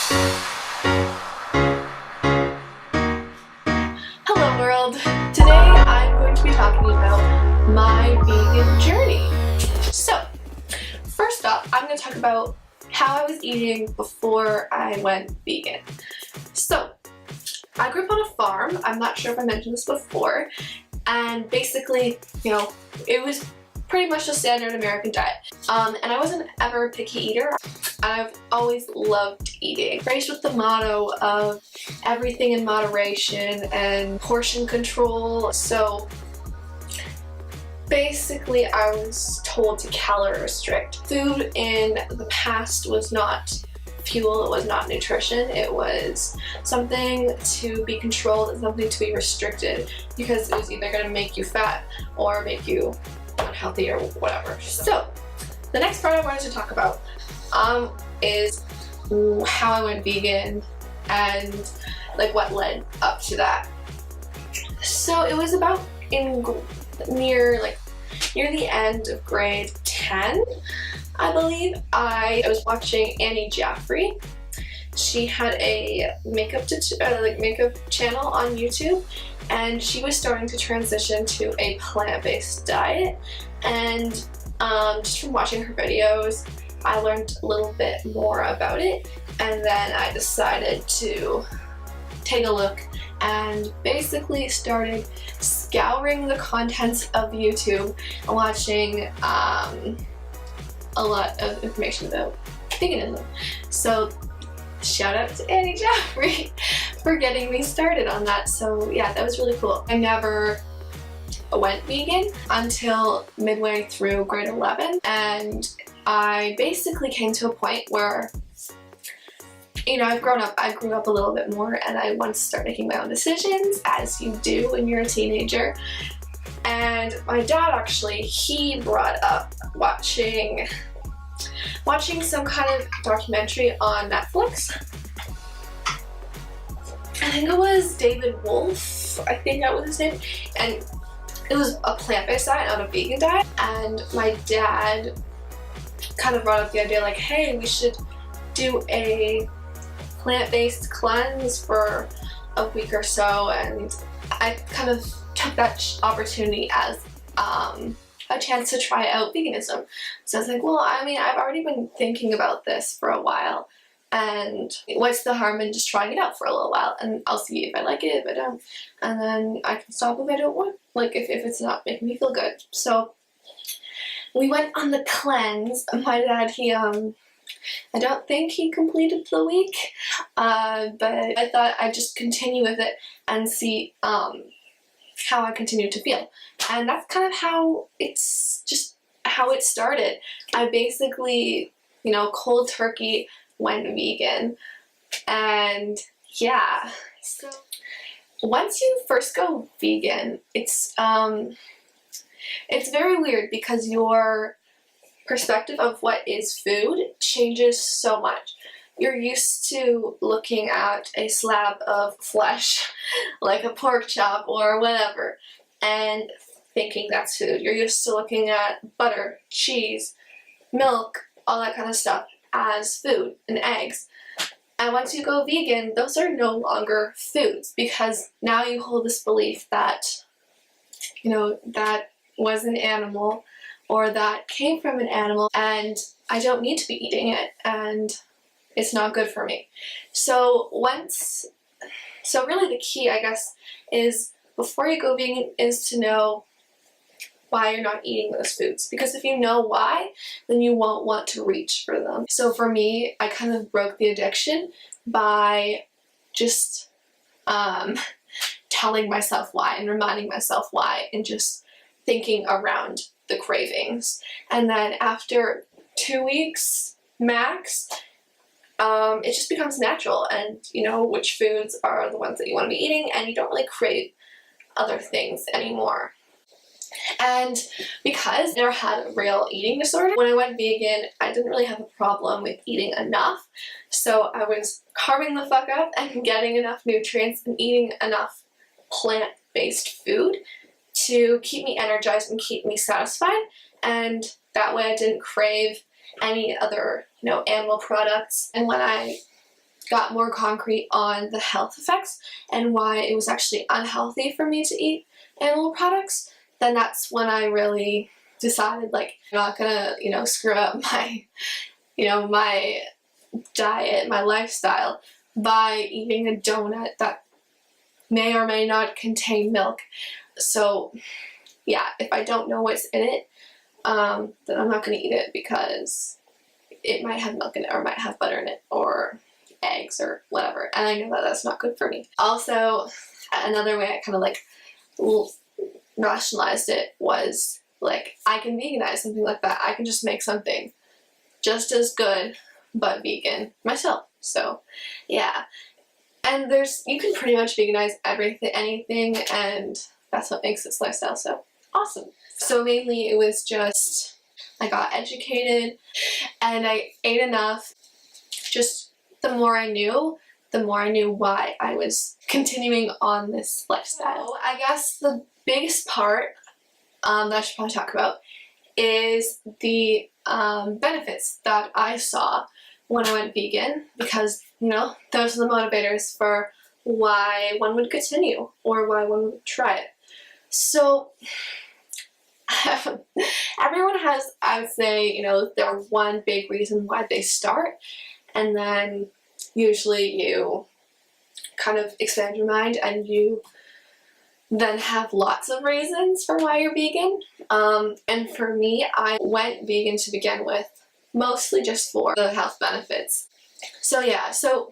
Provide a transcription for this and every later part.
Hello world! Today I'm going to be talking about my vegan journey. So, first up, I'm going to talk about how I was eating before I went vegan. So, I grew up on a farm. I'm not sure if I mentioned this before, and basically, it was pretty much the standard American diet. And I wasn't ever a picky eater. I've always loved eating. Raised with the motto of everything in moderation and portion control. So basically I was told to calorie restrict. Food in the past was not fuel, it was not nutrition, it was something to be controlled and something to be restricted because it was either going to make you fat or make you unhealthy or whatever. So the next part I wanted to talk about is how I went vegan and like what led up to that. So it was about near the end of grade 10, I believe. I was watching Annie Jaffrey. She had a makeup channel on YouTube, and she was starting to transition to a plant-based diet. And just from watching her videos, I learned a little bit more about it, and then I decided to take a look and basically started scouring the contents of YouTube and watching a lot of information about veganism. So shout out to Annie Jaffrey for getting me started on that. So yeah, that was really cool. I never went vegan until midway through grade 11, and I basically came to a point where I grew up a little bit more, and I wanted to start making my own decisions, as you do when you're a teenager. And my dad actually, he brought up watching some kind of documentary on Netflix. I think it was David Wolf, I think that was his name, and it was a plant-based diet, not a vegan diet. And my dad kind of brought up the idea like, hey, we should do a plant-based cleanse for a week or so, and I kind of took that opportunity as a chance to try out veganism. So I was like, well, I mean, I've already been thinking about this for a while, and what's the harm in just trying it out for a little while, and I'll see if I like it, if I don't, and then I can stop if I don't want, like if it's not making me feel good. So we went on the cleanse. My dad, I don't think he completed the week, but I thought I'd just continue with it and see how I continue to feel. And that's kind of how it started. I basically, cold turkey went vegan, and yeah. So once you first go vegan, it's very weird because your perspective of what is food changes so much. You're used to looking at a slab of flesh, like a pork chop or whatever, and thinking that's food. You're used to looking at butter, cheese, milk, all that kind of stuff as food, and eggs. And once you go vegan, those are no longer foods, because now you hold this belief that, that was an animal, or that came from an animal, and I don't need to be eating it, and it's not good for me. So really the key, I guess, is before you go vegan is to know why you're not eating those foods. Because if you know why, then you won't want to reach for them. So for me, I kind of broke the addiction by just telling myself why and reminding myself why, and just thinking around the cravings. And then after 2 weeks max, it just becomes natural, and you know which foods are the ones that you want to be eating, and you don't really crave other things anymore. And because I never had a real eating disorder, when I went vegan, I didn't really have a problem with eating enough. So I was carving the fuck up and getting enough nutrients and eating enough plant-based food to keep me energized and keep me satisfied. And that way I didn't crave any other, animal products. And when I got more concrete on the health effects and why it was actually unhealthy for me to eat animal products, then that's when I really decided, like, I'm not gonna, screw up my, my diet, my lifestyle by eating a donut that may or may not contain milk. So yeah, if I don't know what's in it, then I'm not gonna eat it because it might have milk in it or might have butter in it or eggs or whatever, and I know that that's not good for me. Also, another way I kind of like rationalized it was like, I can veganize something like that. I can just make something just as good but vegan myself. So yeah, and you can pretty much veganize everything, anything, and that's what makes this lifestyle so awesome. So mainly it was just, I got educated and I ate enough. Just the more I knew why I was continuing on this lifestyle. So I guess the biggest part that I should probably talk about is the benefits that I saw when I went vegan, because those are the motivators for why one would continue or why one would try it. So everyone has, I would say, their one big reason why they start, and then usually you kind of expand your mind and you then have lots of reasons for why you're vegan. And for me, I went vegan to begin with, mostly just for the health benefits. So yeah, so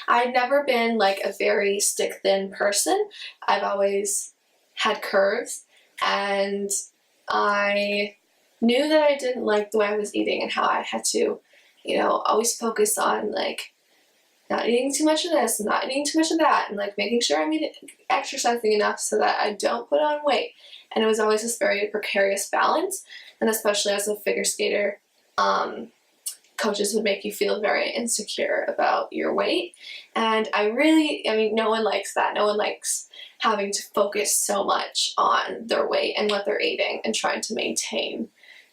I'd never been like a very stick thin person. I've always had curves, and I knew that I didn't like the way I was eating and how I had to, always focus on like not eating too much of this and not eating too much of that, and like making sure I'm exercising enough so that I don't put on weight. And it was always this very precarious balance, and especially as a figure skater, coaches would make you feel very insecure about your weight. And no one likes that. No one likes having to focus so much on their weight and what they're eating and trying to maintain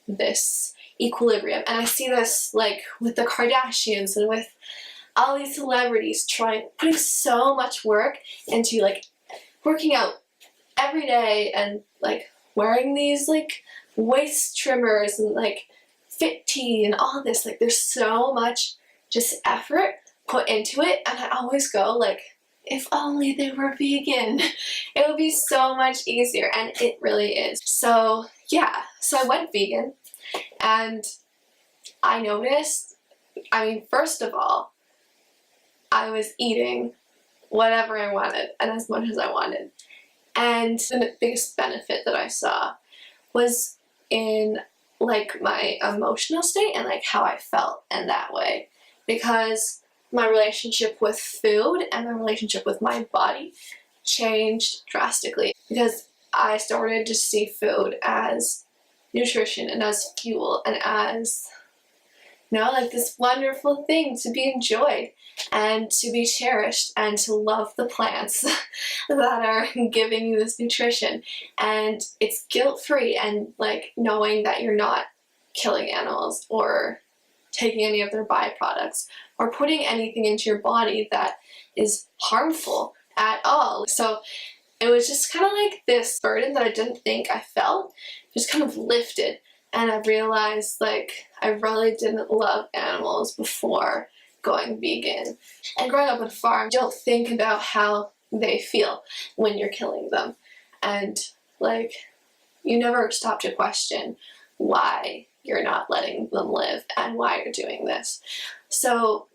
this equilibrium. And I see this like with the Kardashians and with all these celebrities putting so much work into like working out every day and like wearing these like waist trimmers and like fit tee and all this. Like there's so much just effort put into it, and I always go like, if only they were vegan, it would be so much easier, and it really is. So yeah, so I went vegan, and I noticed, first of all, I was eating whatever I wanted and as much as I wanted. And the biggest benefit that I saw was in like my emotional state and like how I felt in that way, because my relationship with food and my relationship with my body changed drastically, because I started to see food as nutrition and as fuel and as like this wonderful thing to be enjoyed and to be cherished and to love the plants that are giving you this nutrition. And it's guilt-free, and like knowing that you're not killing animals or taking any of their byproducts or putting anything into your body that is harmful at all. So it was just kind of like this burden that I didn't think I felt just kind of lifted. And I realized like I really didn't love animals before going vegan. And growing up on a farm, you don't think about how they feel when you're killing them. And like you never stop to question why you're not letting them live and why you're doing this. So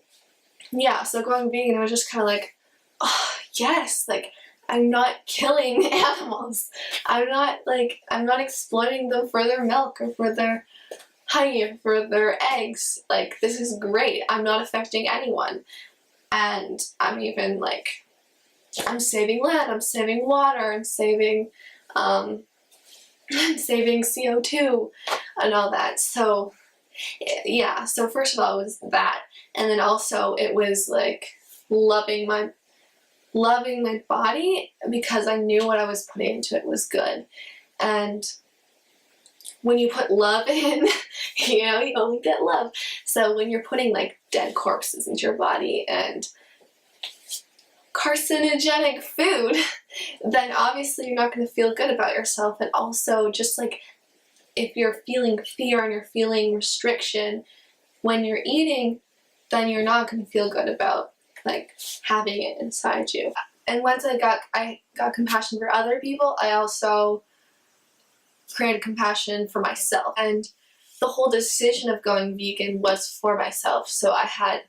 yeah, so going vegan, I was just kind of like, oh yes, like I'm not killing animals. I'm not exploiting them for their milk or for their honey or for their eggs. Like this is great. I'm not affecting anyone. And I'm even like, I'm saving land, I'm saving water, I'm saving CO2 and all that. So yeah, so first of all it was that, and then also it was like loving my body, because I knew what I was putting into it was good. And when you put love in, you know, you only get love. So when you're putting like dead corpses into your body and carcinogenic food, then obviously you're not going to feel good about yourself. And also, just like if you're feeling fear and you're feeling restriction when you're eating, then you're not going to feel good about like having it inside you. And once I got compassion for other people, I also created compassion for myself. And the whole decision of going vegan was for myself. So I had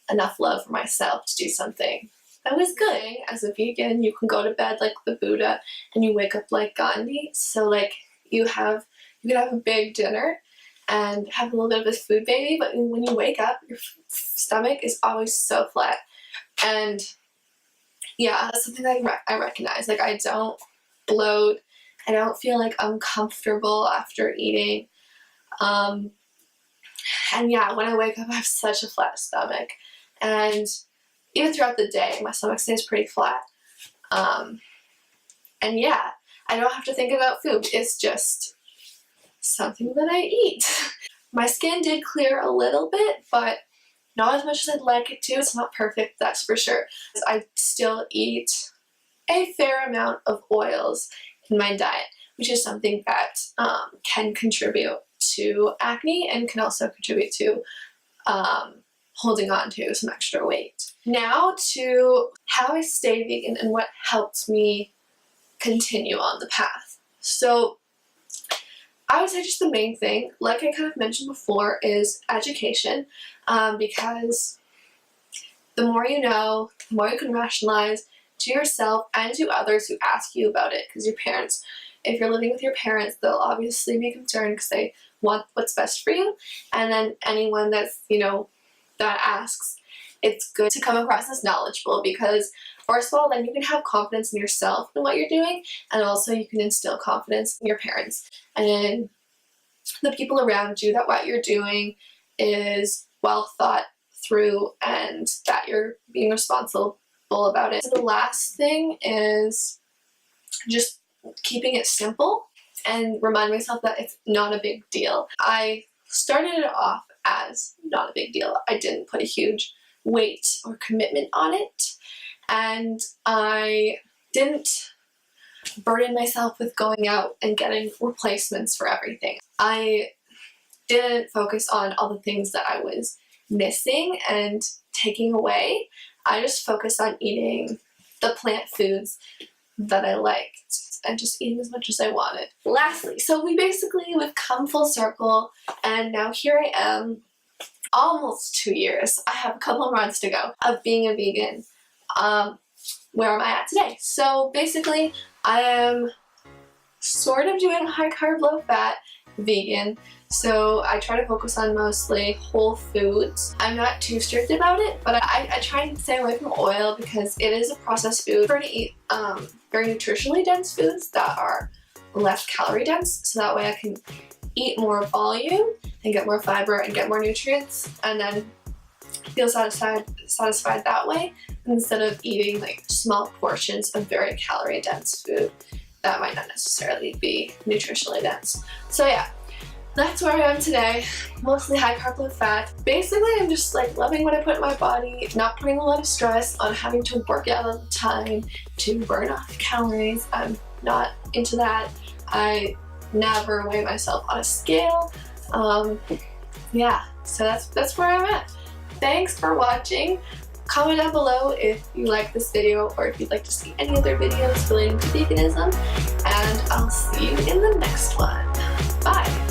enough love for myself to do something that was good. As a vegan, you can go to bed like the Buddha and you wake up like Gandhi. So like you could have a big dinner and have a little bit of a food baby, but when you wake up, your stomach is always so flat. And yeah, that's something that I recognize. Like, I don't bloat. I don't feel like uncomfortable after eating. And yeah, when I wake up, I have such a flat stomach. And even throughout the day, my stomach stays pretty flat. And yeah, I don't have to think about food. It's just something that I eat. My skin did clear a little bit, but not as much as I'd like it to. It's not perfect, that's for sure. I still eat a fair amount of oils in my diet, which is something that can contribute to acne and can also contribute to holding on to some extra weight. Now to how I stayed vegan and what helped me continue on the path. So I would say just the main thing, like I kind of mentioned before, is education, because the more you know, the more you can rationalize to yourself and to others who ask you about it. Because your parents, if you're living with your parents, they'll obviously be concerned because they want what's best for you. And then anyone that's, you know, that asks, it's good to come across as knowledgeable, because first of all, then you can have confidence in yourself and what you're doing, and also you can instill confidence in your parents and in the people around you that what you're doing is well thought through and that you're being responsible about it. So the last thing is just keeping it simple and remind myself that it's not a big deal. I started it off as not a big deal. I didn't put a huge weight or commitment on it, and I didn't burden myself with going out and getting replacements for everything. I didn't focus on all the things that I was missing and taking away. I just focused on eating the plant foods that I liked and just eating as much as I wanted. Lastly, so we've come full circle, and now here I am, almost 2 years. I have a couple of months to go of being a vegan. Where am I at today? So basically, I am sort of doing a high carb, low fat vegan. So I try to focus on mostly whole foods. I'm not too strict about it, but I try and stay away from oil because it is a processed food. I prefer to eat very nutritionally dense foods that are less calorie dense, so that way I can eat more volume and get more fiber and get more nutrients, and then feel satisfied that way, instead of eating like small portions of very calorie dense food that might not necessarily be nutritionally dense. So yeah, that's where I am today. Mostly high carb, low fat. Basically, I'm just like loving what I put in my body, not putting a lot of stress on having to work out all the time to burn off calories. I'm not into that. I never weigh myself on a scale. Yeah, so that's where I'm at. Thanks for watching. Comment down below if you like this video or if you'd like to see any other videos relating to veganism, and I'll see you in the next one. Bye!